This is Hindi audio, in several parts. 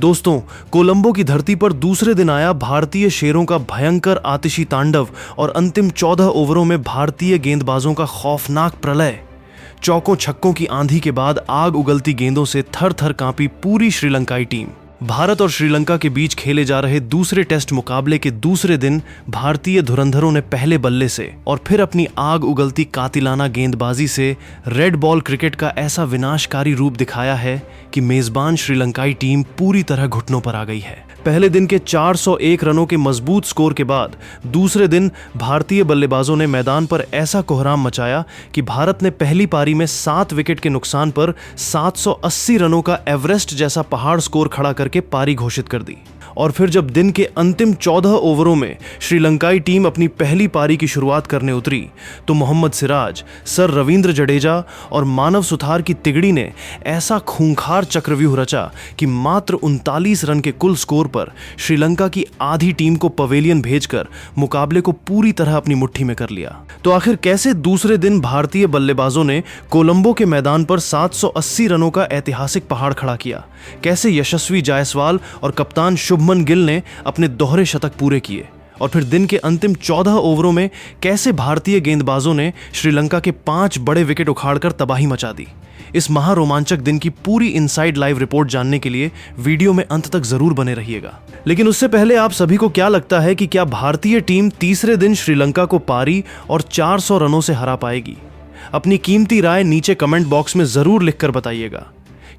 दोस्तों, कोलंबो की धरती पर दूसरे दिन आया भारतीय शेरों का भयंकर आतिशी तांडव और अंतिम 14 ओवरों में भारतीय गेंदबाजों का खौफनाक प्रलय। चौकों छक्कों की आंधी के बाद आग उगलती गेंदों से थर थर कांपी पूरी श्रीलंकाई टीम। भारत और श्रीलंका के बीच खेले जा रहे दूसरे टेस्ट मुकाबले के दूसरे दिन भारतीय धुरंधरों ने पहले बल्ले से और फिर अपनी आग उगलती कातिलाना गेंदबाजी से रेड बॉल क्रिकेट का ऐसा विनाशकारी रूप दिखाया है कि मेजबान श्रीलंकाई टीम पूरी तरह घुटनों पर आ गई है। पहले दिन के 401 रनों के मजबूत स्कोर के बाद दूसरे दिन भारतीय बल्लेबाजों ने मैदान पर ऐसा कोहराम मचाया कि भारत ने पहली पारी में 7 विकेट के नुकसान पर 780 रनों का एवरेस्ट जैसा पहाड़ स्कोर खड़ा करके पारी घोषित कर दी। और फिर जब दिन के अंतिम 14 ओवरों में श्रीलंकाई टीम अपनी पहली पारी की शुरुआत करने उतरी तो मोहम्मद सिराज, सर रविंद्र जडेजा और मानव सुथार की तिगड़ी ने ऐसा खूंखार चक्रव्यूह रचा कि मात्र 39 रन के कुल स्कोर पर श्रीलंका की आधी टीम को पवेलियन भेजकर मुकाबले को पूरी तरह अपनी मुट्ठी में कर लिया। तो आखिर कैसे दूसरे दिन भारतीय बल्लेबाजों ने कोलंबो के मैदान पर 780 रनों का ऐतिहासिक पहाड़ खड़ा किया? कैसे यशस्वी जायसवाल और कप्तान शुभमन गिल ने अपने दोहरे शतक पूरे किए? और फिर दिन के अंतिम 14 ओवरों में कैसे भारतीय गेंदबाजों ने श्रीलंका के 5 बड़े विकेट उखाड़कर तबाही मचा दी? इस महारोमांचक दिन की पूरी इनसाइड लाइव रिपोर्ट जानने के लिए वीडियो में अंत तक जरूर बने रहिएगा। लेकिन उससे पहले आप सभी को क्या लगता है कि क्या भारतीय टीम तीसरे दिन श्रीलंका को पारी और 400 रनों से हरा पाएगी? अपनी कीमती राय नीचे कमेंट बॉक्स में जरूर लिखकर बताइएगा।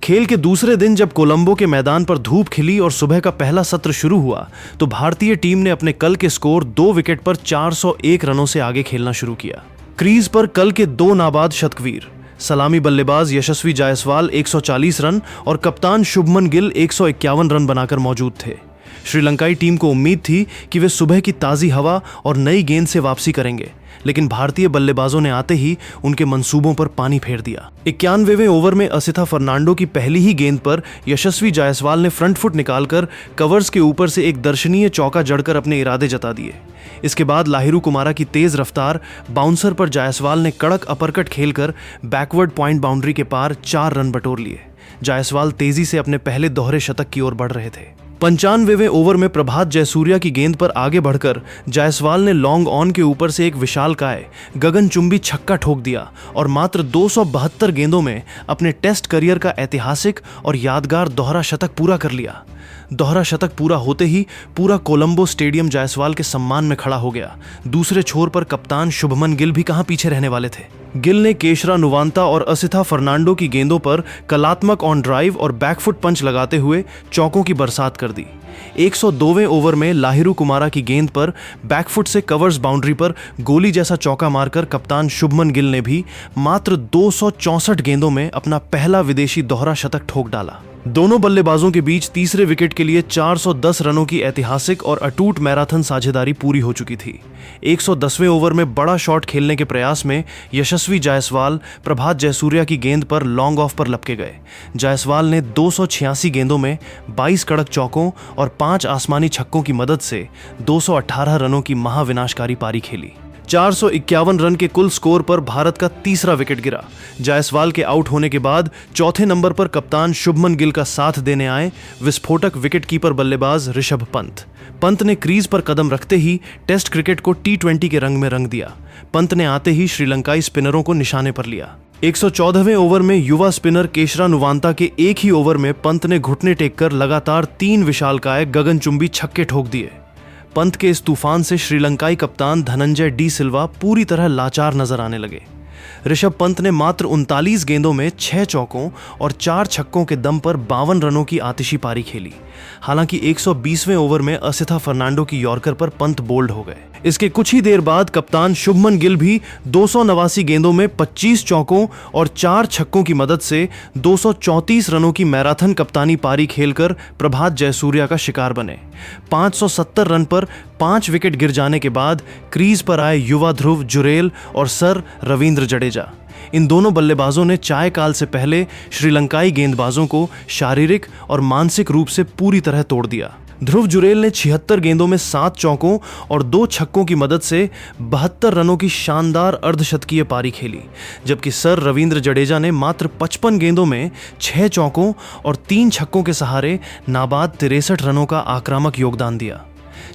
खेल के दूसरे दिन जब कोलंबो के मैदान पर धूप खिली और सुबह का पहला सत्र शुरू हुआ तो भारतीय टीम ने अपने कल के स्कोर 2 विकेट पर 401 रनों से आगे खेलना शुरू किया। क्रीज पर कल के 2 नाबाद शतकवीर, सलामी बल्लेबाज यशस्वी जायसवाल 140 रन और कप्तान शुभमन गिल 151 रन बनाकर मौजूद थे। श्रीलंकाई टीम को उम्मीद थी कि वे सुबह की ताज़ी हवा और नई गेंद से वापसी करेंगे, लेकिन भारतीय बल्लेबाजों ने आते ही उनके मंसूबों पर पानी फेर दिया। 91वें ओवर में असिथा फर्नांडो की पहली ही गेंद पर यशस्वी जायसवाल ने फ्रंट फुट निकालकर कवर्स के ऊपर से एक दर्शनीय चौका जड़कर अपने इरादे जता दिए। इसके बाद लाहिरू कुमारा की तेज रफ्तार बाउंसर पर जायसवाल ने कड़क अपरकट खेलकर बैकवर्ड पॉइंट बाउंड्री के पार 4 रन बटोर लिए। जायसवाल तेजी से अपने पहले दोहरे शतक की ओर बढ़ रहे थे। 95वें ओवर में प्रभात जयसूर्या की गेंद पर आगे बढ़कर जायसवाल ने लॉन्ग ऑन के ऊपर से एक विशालकाय गगनचुंबी छक्का ठोक दिया और मात्र 272 गेंदों में अपने टेस्ट करियर का ऐतिहासिक और यादगार दोहरा शतक पूरा कर लिया। दोहरा शतक पूरा होते ही पूरा कोलंबो स्टेडियम जायसवाल के सम्मान में खड़ा हो गया। दूसरे छोर पर कप्तान शुभमन गिल भी कहां पीछे रहने वाले थे। गिल ने केशरा नुवांता और असिथा फर्नांडो की गेंदों पर कलात्मक ऑन ड्राइव और बैकफुट पंच लगाते हुए चौकों की बरसात कर दी। 102वें ओवर में लाहिरू कुमारा की गेंद पर बैकफुट से कवर्स बाउंड्री पर गोली जैसा चौका मारकर कप्तान शुभमन गिल ने भी मात्र 264 गेंदों में अपना पहला विदेशी दोहरा शतक ठोक डाला। दोनों बल्लेबाजों के बीच तीसरे विकेट के लिए 410 रनों की ऐतिहासिक और अटूट मैराथन साझेदारी पूरी हो चुकी थी। 110वें ओवर में बड़ा शॉट खेलने के प्रयास में यशस्वी जायसवाल प्रभात जयसूर्या की गेंद पर लॉन्ग ऑफ पर लपके गए। जायसवाल ने 286 गेंदों में 22 कड़क चौकों और 5 आसमानी छक्कों की मदद से 218 रनों की महाविनाशकारी पारी खेली। 451 रन के कुल स्कोर पर भारत का तीसरा विकेट गिरा। जायसवाल के आउट होने के बाद चौथे नंबर पर कप्तान शुभमन गिल का साथ देने आए विस्फोटक विकेटकीपर बल्लेबाज ऋषभ पंत। पंत ने क्रीज पर कदम रखते ही टेस्ट क्रिकेट को T20 के रंग में रंग दिया। पंत ने आते ही श्रीलंकाई स्पिनरों को निशाने पर लिया। 114वें ओवर में युवा स्पिनर केशरा नुवांता के एक ही ओवर में पंत ने घुटने टेककर लगातार 3 विशालकाय गगनचुंबी छक्के ठोक दिए। पंत के इस तूफान से श्रीलंकाई कप्तान धनंजय डी सिल्वा पूरी तरह लाचार नजर आने लगे। ऋषभ पंत ने मात्र 39 गेंदों में 6 चौकों और 4 छक्कों के दम पर 52 रनों की आतिशी पारी खेली। हालांकि 120वें ओवर में असिथा फर्नांडो की यॉर्कर पर पंत बोल्ड हो गए। इसके कुछ ही देर बाद कप्तान शुभमन गिल भी 289 गेंदों में 25 चौकों और 4 छक्कों की मदद से 234 रनों की मैराथन कप्तानी पारी खेलकर प्रभात जयसूर्या का शिकार बने। 570 रन पर 5 विकेट गिर जाने के बाद क्रीज पर आए युवा ध्रुव जुरेल और सर रविंद्र जडेजा। इन दोनों बल्लेबाजों ने चाय काल से पहले श्रीलंकाई गेंदबाजों को शारीरिक और मानसिक रूप से पूरी तरह तोड़ दिया। ध्रुव जुरेल ने 76 गेंदों में 7 चौकों और 2 छक्कों की मदद से 72 रनों की शानदार अर्धशतकीय पारी खेली, जबकि सर रविंद्र जडेजा ने मात्र 55 गेंदों में 6 चौकों और 3 छक्कों के सहारे नाबाद 63 रनों का आक्रामक योगदान दिया।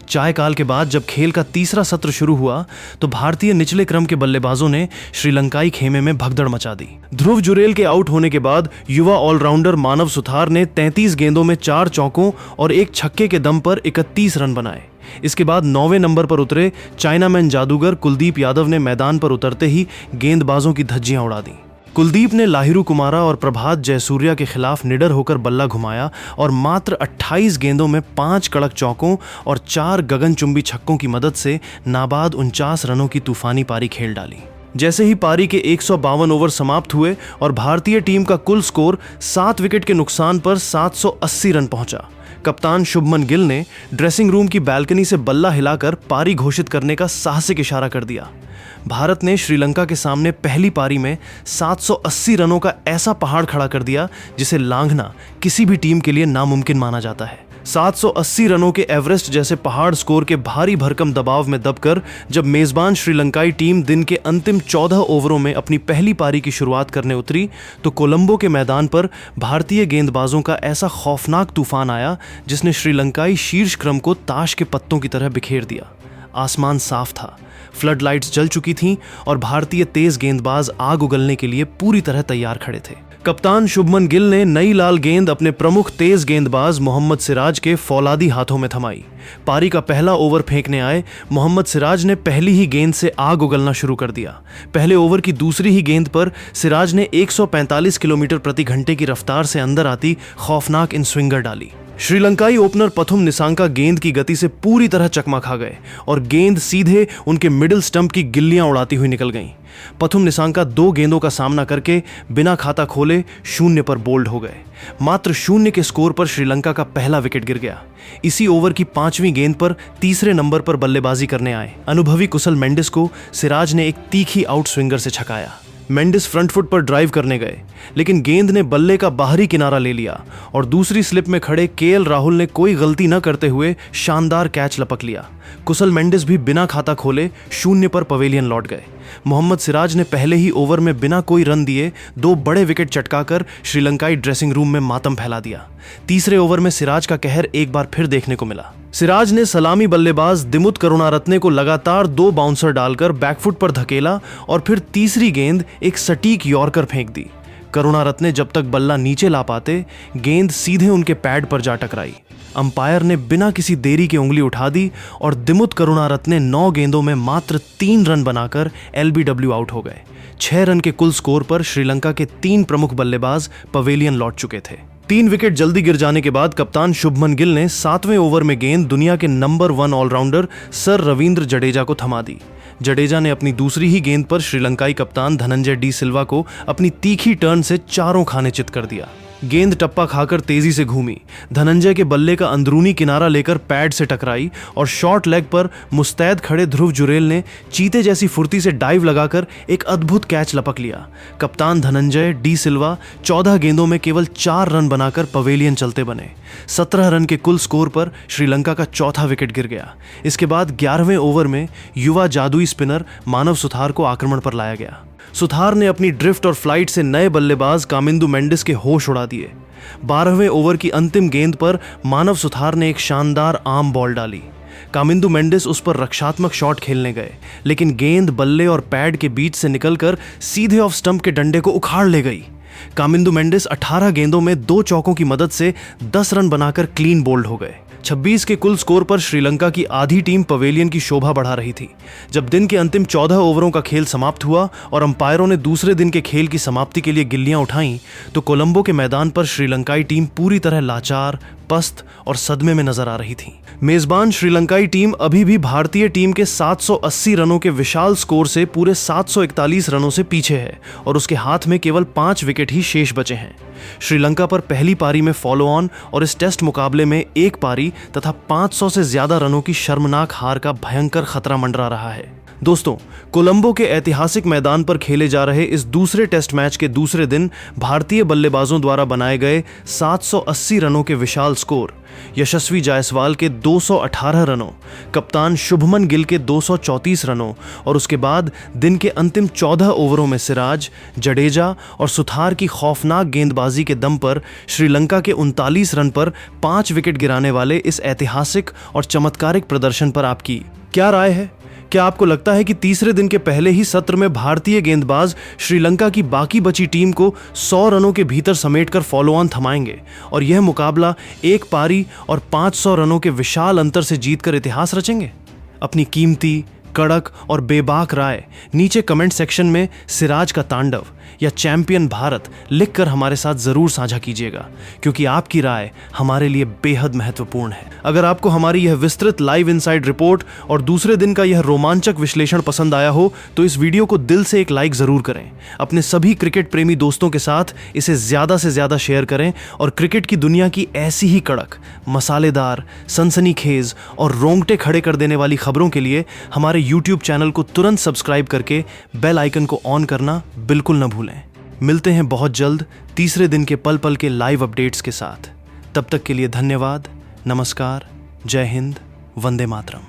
चाय काल के बाद जब खेल का तीसरा सत्र शुरू हुआ तो भारतीय निचले क्रम के बल्लेबाजों ने श्रीलंकाई खेमे में भगदड़ मचा दी। ध्रुव जुरेल के आउट होने के बाद युवा ऑलराउंडर मानव सुथार ने 33 गेंदों में 4 चौकों और 1 छक्के के दम पर 31 रन बनाए। इसके बाद 9वें नंबर पर उतरे चाइनामैन जादूगर कुलदीप यादव ने मैदान पर उतरते ही गेंदबाजों की धज्जियां उड़ा दी। कुलदीप ने लाहिरू कुमारा और प्रभात जयसूर्या के खिलाफ निडर होकर बल्ला घुमाया और मात्र 28 गेंदों में 5 कड़क चौकों और 4 गगनचुंबी छक्कों की मदद से नाबाद 49 रनों की तूफानी पारी खेल डाली। जैसे ही पारी के 152 ओवर समाप्त हुए और भारतीय टीम का कुल स्कोर 7 विकेट के नुकसान पर 780 रन पहुंचा, कप्तान शुभमन गिल ने ड्रेसिंग रूम की बालकनी से बल्ला हिलाकर पारी घोषित करने का साहसिक इशारा कर दिया। भारत ने श्रीलंका के सामने पहली पारी में 780 रनों का ऐसा पहाड़ खड़ा कर दिया जिसे लांघना किसी भी टीम के लिए नामुमकिन माना जाता है। 780 रनों के एवरेस्ट जैसे पहाड़ स्कोर के भारी भरकम दबाव में दबकर जब मेजबान श्रीलंकाई टीम दिन के अंतिम 14 ओवरों में अपनी पहली पारी की शुरुआत करने उतरी तो कोलंबो के मैदान पर भारतीय गेंदबाजों का ऐसा खौफनाक तूफान आया जिसने श्रीलंकाई शीर्ष क्रम को ताश के पत्तों की तरह बिखेर दिया। आसमान साफ था, फ्लड लाइट्स जल चुकी थीं और भारतीय तेज गेंदबाज आग उगलने के लिए पूरी तरह तैयार खड़े थे। कप्तान शुभमन गिल ने नई लाल गेंद अपने प्रमुख तेज गेंदबाज मोहम्मद सिराज के फौलादी हाथों में थमाई। पारी का पहला ओवर फेंकने आए मोहम्मद सिराज ने पहली ही गेंद से आग उगलना शुरू कर दिया। पहले ओवर की दूसरी ही गेंद पर सिराज ने 145 किलोमीटर प्रति घंटे की रफ्तार से अंदर आती खौफनाक इन स्विंगर डाली। श्रीलंकाई ओपनर पथुम निसांका गेंद की गति से पूरी तरह चकमा खा गए और गेंद सीधे उनके मिडिल स्टंप की गिल्लियां उड़ाती हुई निकल गईं। पथुम निसांका 2 गेंदों का सामना करके बिना खाता खोले 0 पर बोल्ड हो गए। मात्र 0 के स्कोर पर श्रीलंका का पहला विकेट गिर गया। इसी ओवर की 5वीं गेंद पर तीसरे नंबर पर बल्लेबाजी करने आए अनुभवी कुशल मेंडिस को सिराज ने एक तीखी आउट स्विंगर से छकाया। मेंडिस फ्रंट फुट पर ड्राइव करने गए लेकिन गेंद ने बल्ले का बाहरी किनारा ले लिया और दूसरी स्लिप में खड़े केएल राहुल ने कोई गलती न करते हुए शानदार कैच लपक लिया। कुशल मेंडिस भी बिना खाता खोले 0 पर पवेलियन लौट गए। मोहम्मद सिराज ने पहले ही ओवर में बिना कोई रन दिए 2 बड़े विकेट चटकाकर श्रीलंकाई ड्रेसिंग रूम में मातम फैला दिया। तीसरे ओवर में सिराज का कहर एक बार फिर देखने को मिला। सिराज ने सलामी बल्लेबाज दिमुथ करुणारत्ने को लगातार 2 बाउंसर डालकर बैकफुट पर धकेला और फिर तीसरी गेंद एक सटीक यॉर्कर फेंक दी। करुणारत्ने जब तक बल्ला नीचे ला पाते गेंद सीधे उनके पैड पर जा टकराई। अंपायर ने बिना किसी देरी के उंगली उठा दी और दिमुथ करुणारत्ने 9 गेंदों में मात्र 3 रन बनाकर LBW आउट हो गए। 6 रन के कुल स्कोर पर श्रीलंका के 3 प्रमुख बल्लेबाज पवेलियन लौट चुके थे। 3 विकेट जल्दी गिर जाने के बाद कप्तान शुभमन गिल ने 7वें ओवर में गेंद दुनिया के number 1 allrounder sir Ravindra Jadeja को थमा दी। जडेजा ने अपनी दूसरी ही गेंद पर श्रीलंकाई कप्तान धनंजय डी सिल्वा को अपनी तीखी टर्न से चारों खाने चित कर दिया। गेंद टप्पा खाकर तेजी से घूमी, धनंजय के बल्ले का अंदरूनी किनारा लेकर पैड से टकराई और शॉर्ट लेग पर मुस्तैद खड़े ध्रुव जुरेल ने चीते जैसी फुर्ती से डाइव लगाकर एक अद्भुत कैच लपक लिया। कप्तान धनंजय डी सिल्वा 14 गेंदों में केवल 4 रन बनाकर पवेलियन चलते बने। 17 रन के कुल स्कोर पर श्रीलंका का चौथा विकेट गिर गया। इसके बाद 11वें ओवर में युवा जादुई स्पिनर मानव सुथार को आक्रमण पर लाया गया। सुथार ने अपनी ड्रिफ्ट और फ्लाइट से नए बल्लेबाज कामिंदु मेंडिस के होश उड़ा दिए। 12वें ओवर की अंतिम गेंद पर मानव सुथार ने एक शानदार आर्म बॉल डाली। कामिंदु मेंडिस उस पर रक्षात्मक शॉट खेलने गए लेकिन गेंद बल्ले और पैड के बीच से निकलकर सीधे ऑफ स्टंप के डंडे को उखाड़ ले गई। कामिंदु मेंडिस 18 गेंदों में 2 चौकों की मदद से 10 रन बनाकर क्लीन बोल्ड हो गए। 26 के कुल स्कोर पर श्रीलंका की आधी टीम पवेलियन की शोभा बढ़ा रही थी। जब दिन के अंतिम 14 ओवरों का खेल समाप्त हुआ और अंपायरों ने दूसरे दिन के खेल की समाप्ति के लिए गिल्लियां उठाईं तो कोलंबो के मैदान पर श्रीलंकाई टीम पूरी तरह लाचार, पस्त और सदमे में नजर आ रही थी। मेजबान श्रीलंकाई टीम अभी भी भारतीय टीम के 780 रनों के विशाल स्कोर से पूरे 741 रनों से पीछे है और उसके हाथ में केवल 5 विकेट ही शेष बचे हैं। श्रीलंका पर पहली पारी में फॉलो ऑन और इस टेस्ट मुकाबले में एक पारी तथा 500 से ज्यादा रनों की शर्मनाक हार का भयंकर खतरा मंडरा रहा है। दोस्तों, कोलंबो के ऐतिहासिक मैदान पर खेले जा रहे इस दूसरे टेस्ट मैच के दूसरे दिन भारतीय बल्लेबाजों द्वारा बनाए गए 780 रनों के विशाल स्कोर, यशस्वी जायसवाल के 218 रनों, कप्तान शुभमन गिल के 234 रनों और उसके बाद दिन के अंतिम 14 ओवरों में सिराज, जडेजा और सुथार की खौफनाक गेंदबाजी के दम पर श्रीलंका के 39 रन पर 5 विकेट गिराने वाले इस ऐतिहासिक और चमत्कारिक प्रदर्शन पर आपकी क्या राय है? क्या आपको लगता है कि तीसरे दिन के पहले ही सत्र में भारतीय गेंदबाज श्रीलंका की बाकी बची टीम को 100 रनों के भीतर समेटकर फॉलो ऑन थमाएंगे और यह मुकाबला एक पारी और 500 रनों के विशाल अंतर से जीतकर इतिहास रचेंगे? अपनी कीमती, कड़क और बेबाक राय नीचे कमेंट सेक्शन में सिराज का तांडव या चैंपियन भारत लिखकर हमारे साथ जरूर साझा कीजिएगा, क्योंकि आपकी राय हमारे लिए बेहद महत्वपूर्ण है। अगर आपको हमारी यह विस्तृत लाइव इनसाइड रिपोर्ट और दूसरे दिन का यह रोमांचक विश्लेषण पसंद आया हो तो इस वीडियो को दिल से एक लाइक जरूर करें। अपने सभी क्रिकेट प्रेमी दोस्तों के साथ इसे ज्यादा से ज्यादा शेयर करें और क्रिकेट की दुनिया की ऐसी ही कड़क, मसालेदार, सनसनीखेज और रोंगटे खड़े कर देने वाली खबरों के लिए हमारे YouTube चैनल को तुरंत सब्सक्राइब करके बेल आइकन को ऑन करना बिल्कुल न भूलें। मिलते हैं बहुत जल्द तीसरे दिन के पल पल के लाइव अपडेट्स के साथ। तब तक के लिए धन्यवाद, नमस्कार, जय हिंद, वंदे मातरम।